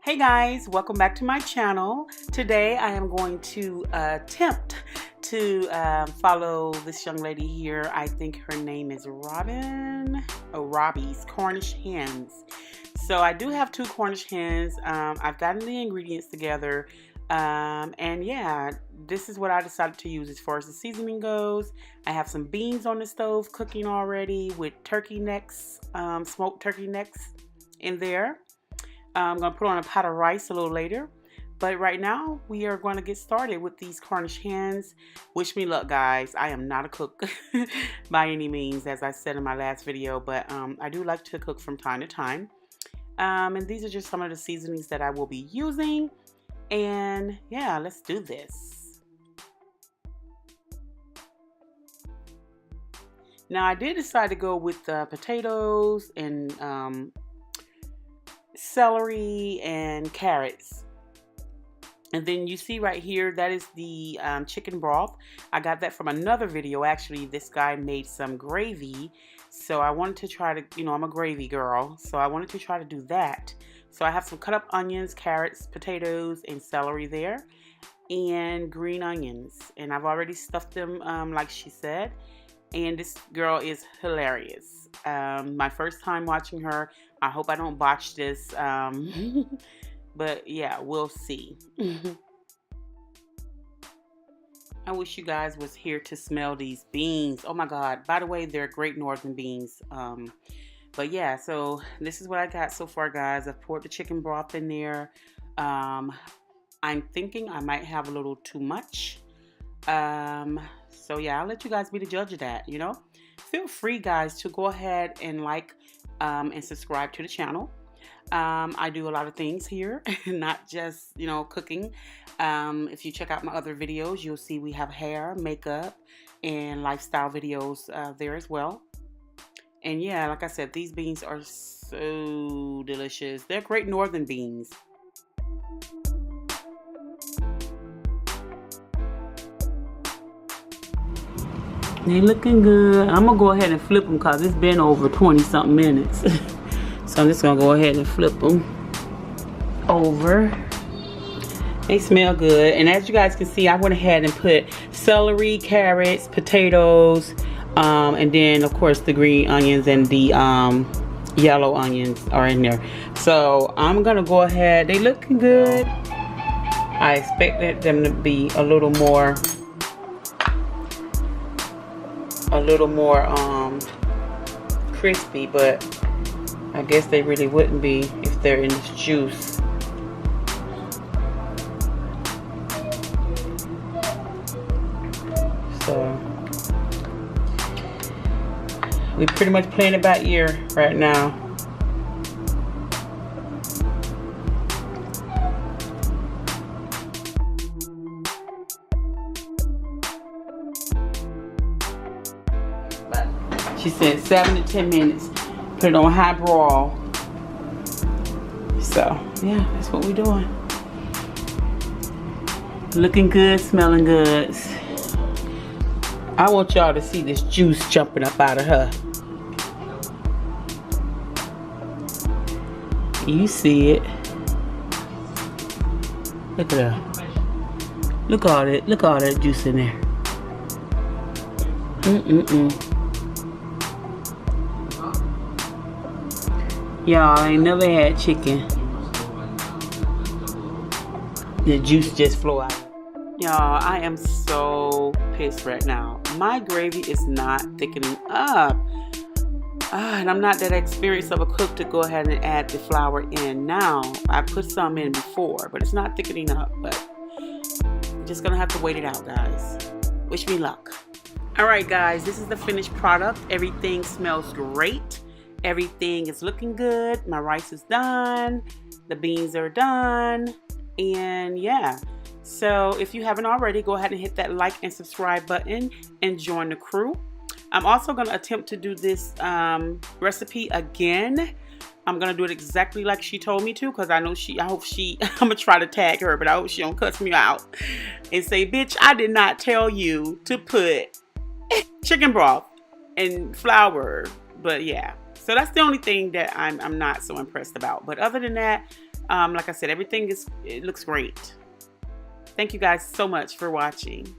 Hey guys, welcome back to my channel. Today I am going to attempt to follow this young lady here. I think her name is Robbie's Cornish Hens. So I do have 2 Cornish hens. I've gotten the ingredients together, and yeah, this is what I decided to use as far as the seasoning goes. I have some beans on the stove cooking already with turkey necks, smoked turkey necks in there. I'm going to put on a pot of rice a little later. But right now, we are going to get started with these Cornish hens. Wish me luck, guys. I am not a cook by any means, as I said in my last video. But I do like to cook from time to time. And these are just some of the seasonings that I will be using. And yeah, let's do this. Now, I did decide to go with potatoes and celery and carrots. And then you see right here, that is the chicken broth. I got that from another video. Actually, this guy made some gravy, so I wanted to try to, I'm a gravy girl, so I wanted to try to do that. So I have some cut up onions, carrots, potatoes, and celery there, and green onions, and I've already stuffed them like she said. And this girl is hilarious. My first time watching her. I hope I don't botch this. But yeah, we'll see. I wish you guys was here to smell these beans. Oh my God. By the way, they're great northern beans. But yeah, so this is what I got so far, guys. I've poured the chicken broth in there. I'm thinking I might have a little too much. So yeah, I'll let you guys be the judge of that, Feel free, guys, to go ahead and like and subscribe to the channel. I do a lot of things here, not just, cooking. If you check out my other videos, you'll see we have hair, makeup, and lifestyle videos there as well. And yeah, like I said, these beans are so delicious. They're great northern beans. They looking good. I'm gonna go ahead and flip them because it's been over 20 something minutes. So I'm just gonna go ahead and flip them over. They smell good. And as you guys can see, I went ahead and put celery, carrots, potatoes, and then of course the green onions and the yellow onions are in there. So I'm gonna go ahead. They looking good. I expected them to be a little more crispy, but I guess they really wouldn't be if they're in this juice. So we pretty much playing it by ear right now. She said 7 to 10 minutes. Put it on high broil. So yeah, that's what we're doing. Looking good, smelling good. I want y'all to see this juice jumping up out of her. You see it. Look at her. Look at all that juice in there. Y'all, I ain't never had chicken. The juice just flow out. Y'all, I am so pissed right now. My gravy is not thickening up. And I'm not that experienced of a cook to go ahead and add the flour in now. I put some in before, but it's not thickening up. But I'm just gonna have to wait it out, guys. Wish me luck. All right, guys, this is the finished product. Everything smells great. Everything is looking good. My rice is done. The beans are done. And yeah. So if you haven't already, go ahead and hit that like and subscribe button and join the crew. I'm also going to attempt to do this recipe again. I'm going to do it exactly like she told me to, because I hope I'm going to try to tag her, but I hope she don't cuss me out and say, bitch, I did not tell you to put chicken broth and flour. But yeah. So that's the only thing that I'm not so impressed about. But other than that, Like I said, it looks great. Thank you guys so much for watching.